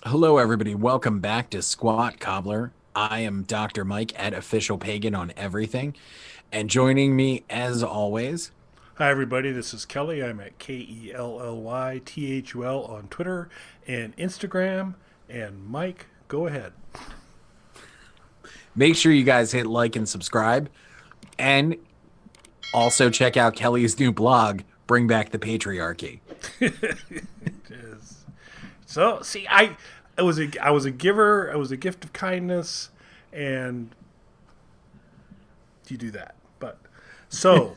Hello, everybody. Welcome back to Squat Cobbler. I am Dr. Mike at Official Pagan on everything. And joining me, as always, Hi, everybody. This is Kelly. I'm at KELLYTHUL on Twitter and Instagram. And Mike, go ahead. make sure you guys hit like and subscribe. And also check out Kelly's new blog, Bring Back the Patriarchy. Yes. So, see, I was a giver. I was a gift of kindness, and you do that. But so,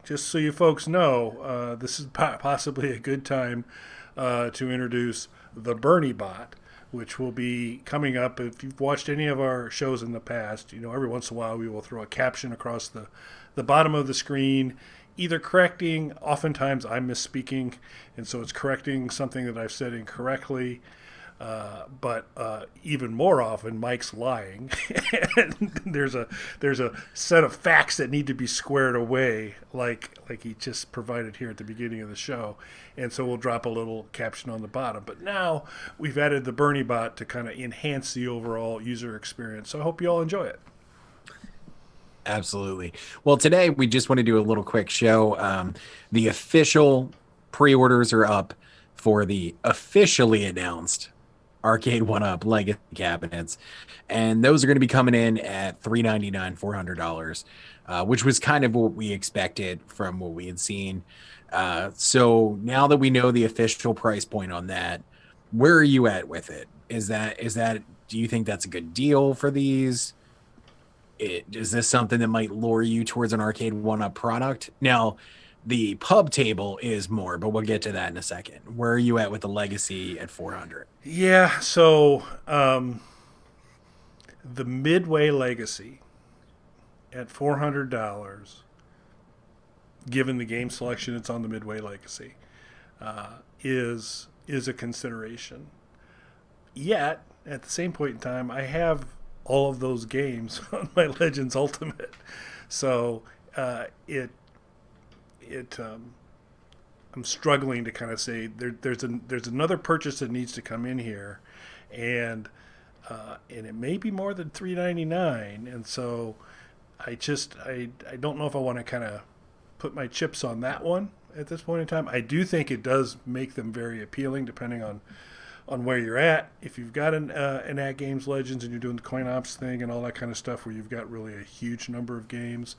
just so you folks know, this is possibly a good time to introduce the Berniebot, which will be coming up. If you've watched any of our shows in the past, every once in a while we will throw a caption across the bottom of the screen, either correcting, oftentimes I'm misspeaking, and so it's correcting something that I've said incorrectly. But even more often, Mike's lying, and there's a set of facts that need to be squared away, like he just provided here at the beginning of the show, and so we'll drop a little caption on the bottom. But now we've added the Bernie bot to kind of enhance the overall user experience. So I hope you all enjoy it. Absolutely. Well, today we just want to do a little quick show. The official pre orders are up for the officially announced Arcade1Up Legacy cabinets, and those are going to be coming in at $399, $400, which was kind of what we expected from what we had seen. So now that we know the official price point on that, where are you at with it? Is that do you think that's a good deal for these? Is this something that might lure you towards an Arcade1Up product? Now, the pub table is more, but we'll get to that in a second. Where are you at with the Legacy at 400? Yeah. So the Midway Legacy at $400, given the game selection it's on the Midway Legacy, is a consideration. Yet, at the same point in time, I have all of those games on my Legends Ultimate, so it I'm struggling to kind of say there's another purchase that needs to come in here, and and it may be more than $399, and so I don't know if I want to kind of put my chips on that one at this point in time. I do think it does make them very appealing, depending on where you're at. If you've got an At Games Legends and you're doing the coin ops thing and all that kind of stuff, where you've got really a huge number of games,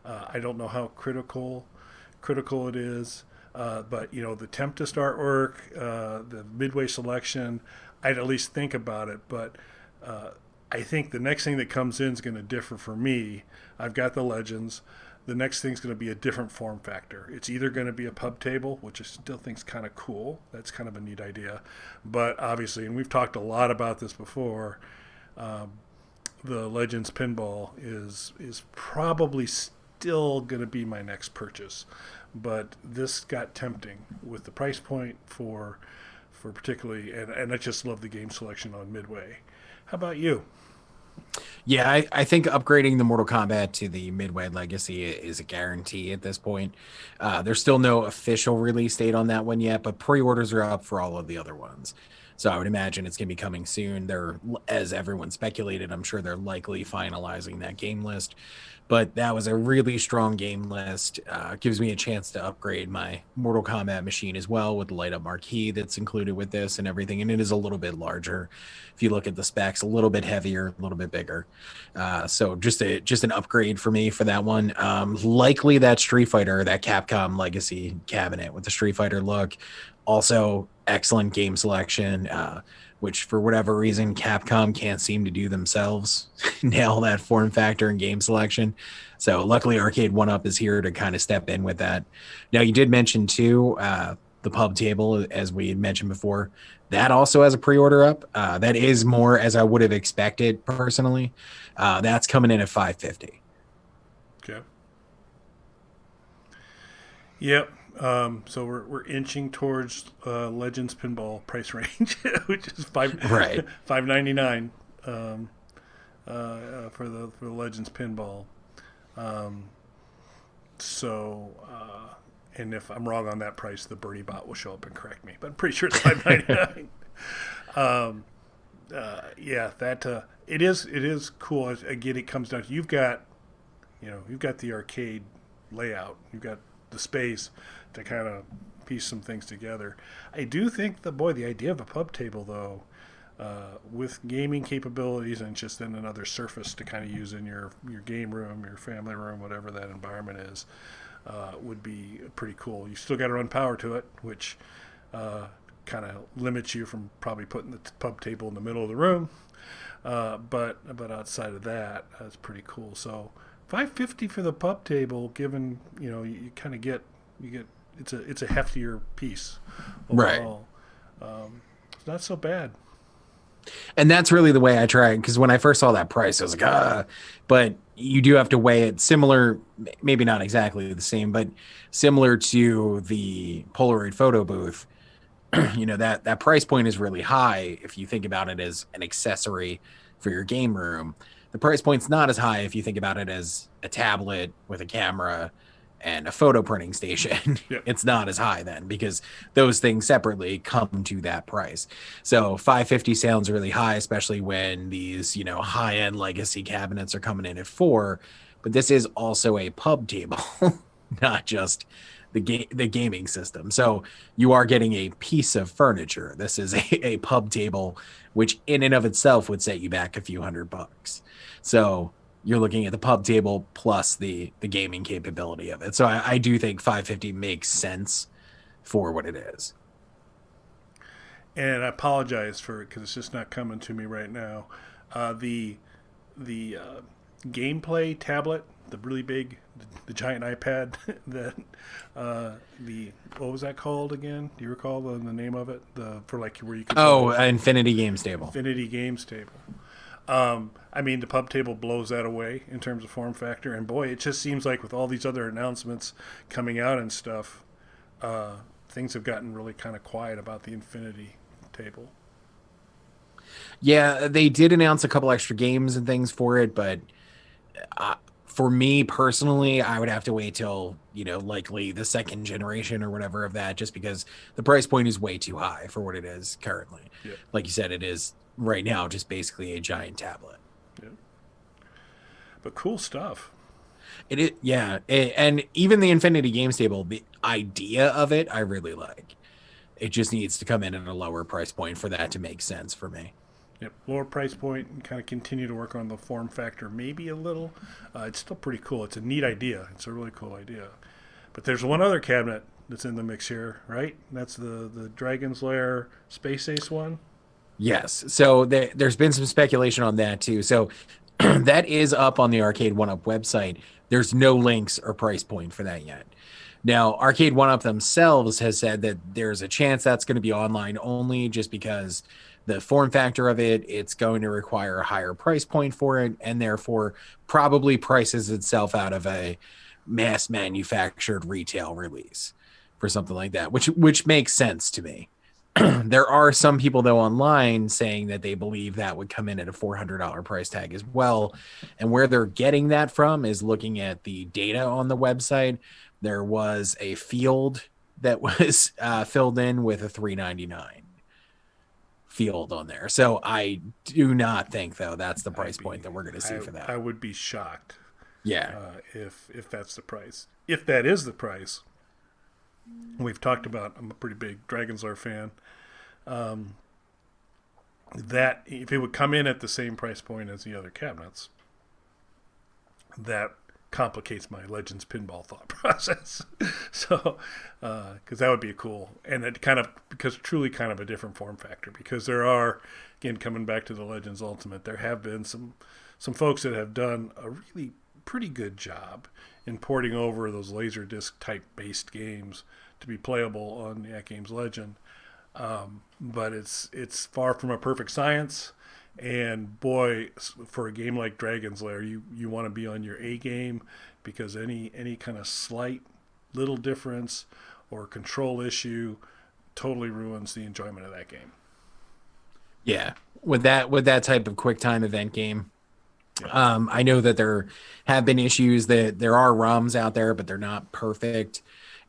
I don't know how critical it is. But the Tempest artwork, the Midway selection, I'd at least think about it. But I think the next thing that comes in is going to differ for me. I've got the Legends. The next thing's going to be a different form factor. It's either going to be a pub table, which I still think is kind of cool. That's kind of a neat idea. But obviously, and we've talked a lot about this before, the Legends pinball is probably still going to be my next purchase. But this got tempting with the price point for particularly, and I just love the game selection on Midway. How about you? Yeah, I think upgrading the Mortal Kombat to the Midway Legacy is a guarantee at this point. There's still no official release date on that one yet, but pre-orders are up for all of the other ones. So I would imagine it's going to be coming soon. They're, as everyone speculated, I'm sure they're likely finalizing that game list. But that was a really strong game list. Gives me a chance to upgrade my Mortal Kombat machine as well with the light up marquee that's included with this and everything. And it is a little bit larger. If you look at the specs, a little bit heavier, a little bit bigger. So just an upgrade for me for that one. Likely that Street Fighter, that Capcom Legacy cabinet with the Street Fighter look. Also, excellent game selection, which for whatever reason Capcom can't seem to do themselves. Nail that form factor and game selection. So luckily, Arcade1Up is here to kind of step in with that. Now, you did mention too the pub table, as we had mentioned before. That also has a pre-order up. That is more as I would have expected personally. That's coming in at 550. Okay. Yep. So we're inching towards Legends pinball price range, which is Right. 599 for the Legends pinball. Um, so and if I'm wrong on that price, the Bernie bot will show up and correct me. But I'm pretty sure it's 599. Yeah, that it is cool. Again, it comes down to you've got the arcade layout, you've got the space to kind of piece some things together. I do think the idea of a pub table though, with gaming capabilities and just then another surface to kind of use in your game room, your family room, whatever that environment is, would be pretty cool. You still got to run power to it, which kind of limits you from probably putting the pub table in the middle of the room. But outside of that, that's pretty cool. So 550 for the pub table, given you kind of get it's a heftier piece Right. overall. It's not so bad. And that's really the way I try it. Because when I first saw that price, I was like, but you do have to weigh it similar, maybe not exactly the same, but similar to the Polaroid photo booth. That price point is really high if you think about it as an accessory for your game room. The price point's not as high if you think about it as a tablet with a camera and a photo printing station. Yeah. It's not as high then because those things separately come to that price. So 550 sounds really high, especially when these high end legacy cabinets are coming in at 4. But this is also a pub table, not just the gaming system. So you are getting a piece of furniture. This is a pub table, which in and of itself would set you back a few $100. So you're looking at the pub table plus the gaming capability of it. So I do think 550 makes sense for what it is. And I apologize for it because it's just not coming to me right now. The gameplay tablet, the really big, the giant iPad that the what was that called again? Do you recall the name of it? The for like where you could put Oh, Infinity Games Table. Infinity Games Table. I mean, the pub table blows that away in terms of form factor, and boy, it just seems like with all these other announcements coming out and stuff, things have gotten really kind of quiet about the Infinity table. Yeah, they did announce a couple extra games and things for it, but uh, for me personally, I would have to wait till, likely the second generation or whatever of that, just because the price point is way too high for what it is currently. Yeah, Like you said, it is right now just basically a giant tablet. yeah. But cool stuff. It is, yeah. And even the Infinity Games Table, the idea of it, I really like. It just needs to come in at a lower price point for that to make sense for me. Yep, lower price point and kind of continue to work on the form factor maybe a little. It's still pretty cool. It's a neat idea. It's a really cool idea. But there's one other cabinet that's in the mix here, right? That's the Dragon's Lair Space Ace one. Yes. So there's been some speculation on that too. So that is up on the Arcade1Up website. There's no links or price point for that yet. Now, Arcade1Up themselves has said that there's a chance that's going to be online only just because the form factor of it's going to require a higher price point for it, and therefore probably prices itself out of a mass manufactured retail release for something like that, which makes sense to me. There are some people though online saying that they believe that would come in at a $400 price tag as well, and where they're getting that from is looking at the data on the website. There was a field that was filled in with a 399 field on there, so I do not think though that's the I'd price point be, that we're going to see I, for I that. would be shocked Yeah. if that's the price. If that is the price, we've talked about. I'm a pretty big Dragon's Lair fan. That if it would come in at the same price point as the other cabinets, that complicates my Legends pinball thought process. So, because that would be cool, and it kind of because truly kind of a different form factor. Because there are, again, coming back to the Legends Ultimate, there have been some folks that have done a really pretty good job in porting over those Laserdisc type based games to be playable on the At Games Legend. But it's far from a perfect science. And boy, for a game like Dragon's Lair, you want to be on your A game because any kind of slight little difference or control issue totally ruins the enjoyment of that game. Yeah. With that type of quick time event game, Yeah, I know that there have been issues that there are ROMs out there, but they're not perfect.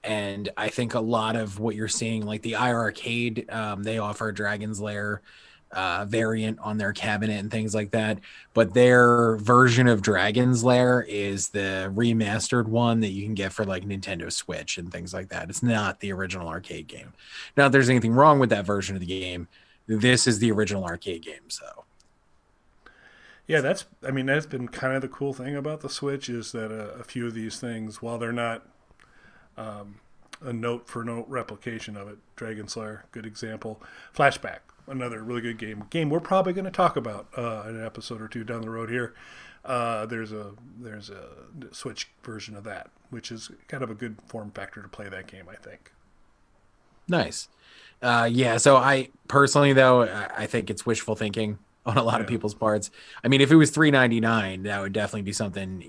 And I think a lot of what you're seeing, like the iArcade, they offer Dragon's Lair variant on their cabinet and things like that. But their version of Dragon's Lair is the remastered one that you can get for like Nintendo Switch and things like that. It's not the original arcade game. Now, if there's anything wrong with that version of the game, this is the original arcade game. So, Yeah, I mean, that's been kind of the cool thing about the Switch is that a few of these things, while they're not a note for note replication of it, Dragon Slayer, good example. Flashback, another really good game we're probably going to talk about in an episode or two down the road here. There's a Switch version of that, which is kind of a good form factor to play that game, I think. nice. Yeah, so I personally though I think it's wishful thinking on a lot of Yeah. people's parts. I mean, if it was 3.99, that would definitely be something,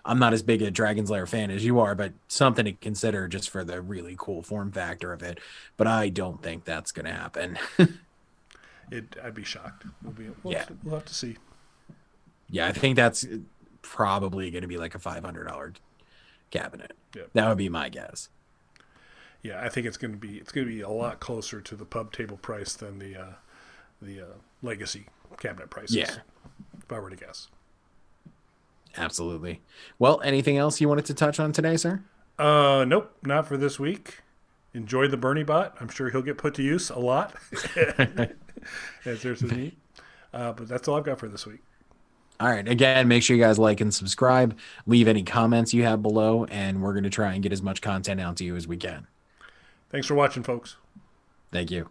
I'm not as big a Dragon's Lair fan as you are, but something to consider just for the really cool form factor of it. But I don't think that's going to happen. I'd be shocked. Yeah. We'll have to see. Yeah, I think that's probably going to be like a $500 cabinet. Yeah. That would be my guess. Yeah, I think it's going to be a lot closer to the pub table price than the legacy cabinet prices. Yeah, If I were to guess. absolutely. Well, anything else you wanted to touch on today, sir? Nope, not for this week. Enjoy the Berniebot. I'm sure he'll get put to use a lot as there's a need. But that's all I've got for this week. All right. Again, make sure you guys like and subscribe. Leave any comments you have below, and we're going to try and get as much content out to you as we can. Thanks for watching, folks. Thank you.